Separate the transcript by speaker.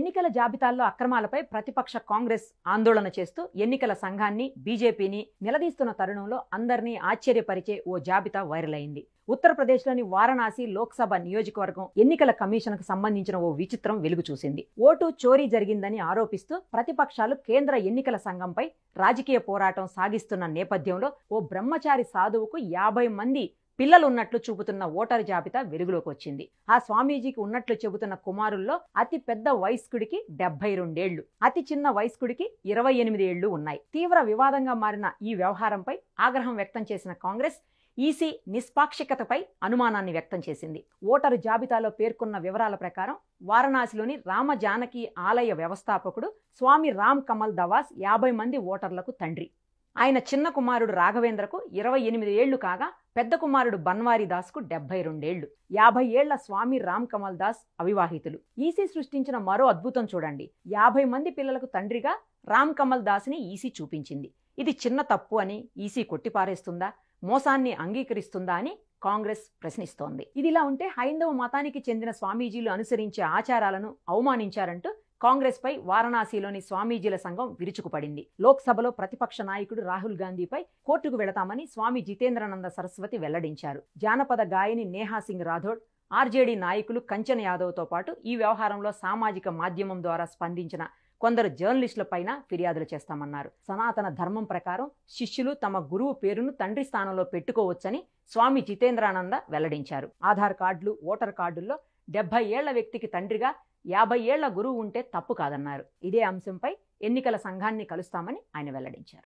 Speaker 1: ఎన్నికల జాబితాల్లో అక్రమాలపై ప్రతిపక్ష కాంగ్రెస్ ఆందోళన చేస్తూ ఎన్నికల సంఘాన్ని బీజేపీని నిలదీస్తున్న తరుణంలో అందరినీ ఆశ్చర్యపరిచే ఓ జాబితా వైరల్ అయింది. ఉత్తరప్రదేశ్లోని వారణాసి లోక్సభ నియోజకవర్గం ఎన్నికల కమిషన్కు సంబంధించిన ఓ విచిత్రం వెలుగు చూసింది. ఓటు చోరీ జరిగిందని ఆరోపిస్తూ ప్రతిపక్షాలు కేంద్ర ఎన్నికల సంఘంపై రాజకీయ పోరాటం సాగిస్తున్న నేపథ్యంలో ఓ బ్రహ్మచారి సాధువుకు 50 మంది పిల్లలున్నట్లు చూపుతున్న ఓటరు జాబితా వెలుగులోకి వచ్చింది. ఆ స్వామీజీకి ఉన్నట్లు చెబుతున్న కుమారుల్లో అతి పెద్ద వయస్కుడికి 72 ఏళ్లు, అతి చిన్న వయస్కుడికి 28 ఏళ్లు ఉన్నాయి. తీవ్ర వివాదంగా మారిన ఈ వ్యవహారంపై ఆగ్రహం వ్యక్తం చేసిన కాంగ్రెస్ ఈసీ నిష్పాక్షికతపై అనుమానాన్ని వ్యక్తం చేసింది. ఓటరు జాబితాలో పేర్కొన్న వివరాల ప్రకారం వారణాసిలోని రామ జానకి ఆలయ వ్యవస్థాపకుడు స్వామి రామ్ కమల్ దవాస్ 50 మంది ఓటర్లకు తండ్రి. ఆయన చిన్న కుమారుడు రాఘవేంద్రకు 28 ఏళ్లు కాగా పెద్ద కుమారుడు బన్వారీ దాస్కు 72 ఏళ్లు. 50 ఏళ్ల స్వామి రామ్ కమల్ దాస్ అవివాహితులు. ఈసీ సృష్టించిన మరో అద్భుతం చూడండి. 50 మంది పిల్లలకు తండ్రిగా రామ్ కమల్ దాస్ని ఈసీ చూపించింది. ఇది చిన్న తప్పు అని ఈసీ కొట్టిపారేస్తుందా, మోసాన్ని అంగీకరిస్తుందా అని కాంగ్రెస్ ప్రశ్నిస్తోంది. ఇదిలా ఉంటే హైందవ మతానికి చెందిన స్వామీజీలు అనుసరించే ఆచారాలను అవమానించారంటూ కాంగ్రెస్ పై వారణాసిలోని స్వామీజీల సంఘం విరుచుకుపడింది. లోక్సభలో ప్రతిపక్ష నాయకుడు రాహుల్ గాంధీపై కోర్టుకు వెళతామని స్వామి జితేంద్రానంద సరస్వతి వెల్లడించారు. జానపద గాయని నేహా సింగ్ రాథోడ్, ఆర్జేడీ నాయకులు కంచన్ యాదవ్తో పాటు ఈ వ్యవహారంలో సామాజిక మాధ్యమం ద్వారా స్పందించిన కొందరు జర్నలిస్టులపైన ఫిర్యాదులు చేస్తామన్నారు. సనాతన ధర్మం ప్రకారం శిష్యులు తమ గురువు పేరును తండ్రి స్థానంలో పెట్టుకోవచ్చని స్వామి జితేంద్రానంద వెల్లడించారు. ఆధార్ కార్డులు, ఓటర్ కార్డుల్లో 70 ఏళ్ల వ్యక్తికి తండ్రిగా 50 ఏళ్ల గురువు ఉంటే తప్పు కాదన్నారు. ఇదే అంశంపై ఎన్నికల సంఘాన్ని కలుస్తామని ఆయన వెల్లడించారు.